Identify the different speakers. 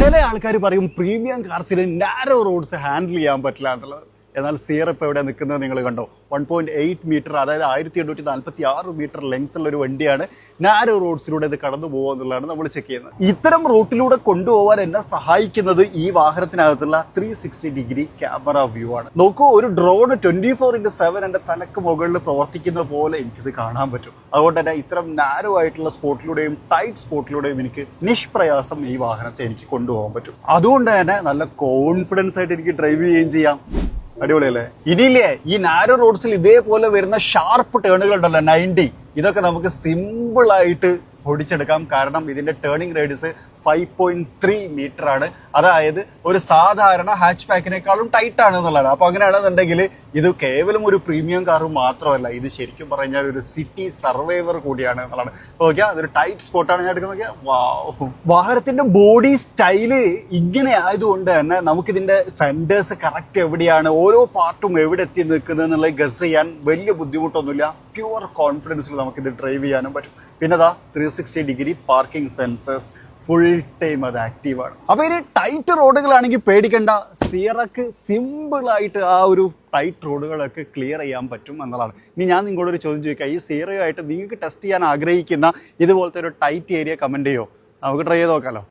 Speaker 1: ചില ആൾക്കാർ പറയും പ്രീമിയം കാർസിന് നാരോ റോഡ്സ് ഹാൻഡിൽ ചെയ്യാൻ പറ്റില്ല എന്നുള്ളത്. എന്നാൽ സിയർ ഇപ്പോൾ എവിടെ നിൽക്കുന്നത് നിങ്ങൾ കണ്ടോ? 1.8 മീറ്റർ, അതായത് 1846 മീറ്റർ ലെങ്ത് ഉള്ള ഒരു വണ്ടിയാണ്. നാരോ റോഡ്സിലൂടെ ഇത് കടന്നു പോകുക എന്നുള്ളതാണ് നമ്മൾ ചെക്ക് ചെയ്യുന്നത്. ഇത്തരം റൂട്ടിലൂടെ കൊണ്ടുപോകാൻ എന്നെ സഹായിക്കുന്നത് ഈ വാഹനത്തിനകത്തുള്ള 360 ഡിഗ്രി ക്യാമറ വ്യൂ ആണ്. നോക്കൂ, ഒരു ഡ്രോൺ 24/7 എൻ്റെ തലക്ക് മുകളിൽ പ്രവർത്തിക്കുന്ന പോലെ എനിക്കിത് കാണാൻ പറ്റും. അതുകൊണ്ട് തന്നെ ഇത്തരം നാരോ ആയിട്ടുള്ള സ്പോട്ടിലൂടെയും ടൈറ്റ് സ്പോട്ടിലൂടെയും എനിക്ക് നിഷ്പ്രയാസം ഈ വാഹനത്തെ എനിക്ക് കൊണ്ടുപോകാൻ പറ്റും. അതുകൊണ്ട് തന്നെ നല്ല കോൺഫിഡൻസ് ആയിട്ട് എനിക്ക് ഡ്രൈവ് ചെയ്യുകയും ചെയ്യാം. അടിപൊളിയല്ലേ? ഇനിയില്ലേ, ഈ നാരോ റോഡ്സിൽ ഇതേപോലെ വരുന്ന ഷാർപ്പ് ടേണുകൾ ഉണ്ടല്ലോ 90, ഇതൊക്കെ നമുക്ക് സിമ്പിൾ ആയിട്ട് ഓടിച്ചെടുക്കാം. കാരണം ഇതിന്റെ ടേണിംഗ് റേഡിയസ് 5.3 മീറ്റർ ആണ്. അതായത് ഒരു സാധാരണ ഹാച്ച് പാക്കിനേക്കാളും ടൈറ്റ് ആണ് എന്നുള്ളതാണ്. അപ്പൊ അങ്ങനെയാണെന്നുണ്ടെങ്കിൽ ഇത് കേവലം ഒരു പ്രീമിയം കാർ മാത്രമല്ല, ഇത് ശരിക്കും പറഞ്ഞാൽ ഒരു സിറ്റി സർവൈവർ കൂടിയാണ് എന്നുള്ളതാണ്. നോക്കിയാൽ അതൊരു ടൈറ്റ് സ്പോട്ടാണ് ഞാൻ എടുക്കുന്നത്. നോക്കിയാൽ വാഹനത്തിന്റെ ബോഡി സ്റ്റൈല് ഇങ്ങനെ ആയതുകൊണ്ട് തന്നെ നമുക്കിതിന്റെ ഫെൻഡേഴ്സ് കറക്റ്റ് എവിടെയാണ്, ഓരോ പാർട്ടും എവിടെ എത്തി നിൽക്കുന്നത് എന്നുള്ളത് ഗസ് ചെയ്യാൻ വലിയ ബുദ്ധിമുട്ടൊന്നുമില്ല. പ്യുവർ കോൺഫിഡൻസിൽ നമുക്കിത് ഡ്രൈവ് ചെയ്യാനും പറ്റും. പിന്നെ 360 degree parking sensors full time അത് ആക്റ്റീവാണ്. അപ്പൊ ഇനി ടൈറ്റ് റോഡുകളാണെങ്കിൽ പേടിക്കേണ്ട, സിയറക്ക് സിമ്പിൾ ആയിട്ട് ആ ഒരു ടൈറ്റ് റോഡുകളൊക്കെ ക്ലിയർ ചെയ്യാൻ പറ്റും എന്നുള്ളതാണ്. ഇനി ഞാൻ നിങ്ങളോടൊരു ചോദ്യം ചോദിക്കാം, ഈ സിയറയായിട്ട് നിങ്ങൾക്ക് ടെസ്റ്റ് ചെയ്യാൻ ആഗ്രഹിക്കുന്ന ഇതുപോലത്തെ ഒരു ടൈറ്റ് ഏരിയ കമന്റ് ചെയ്യോ? നമുക്ക് ട്രൈ ചെയ്ത് നോക്കാമല്ലോ.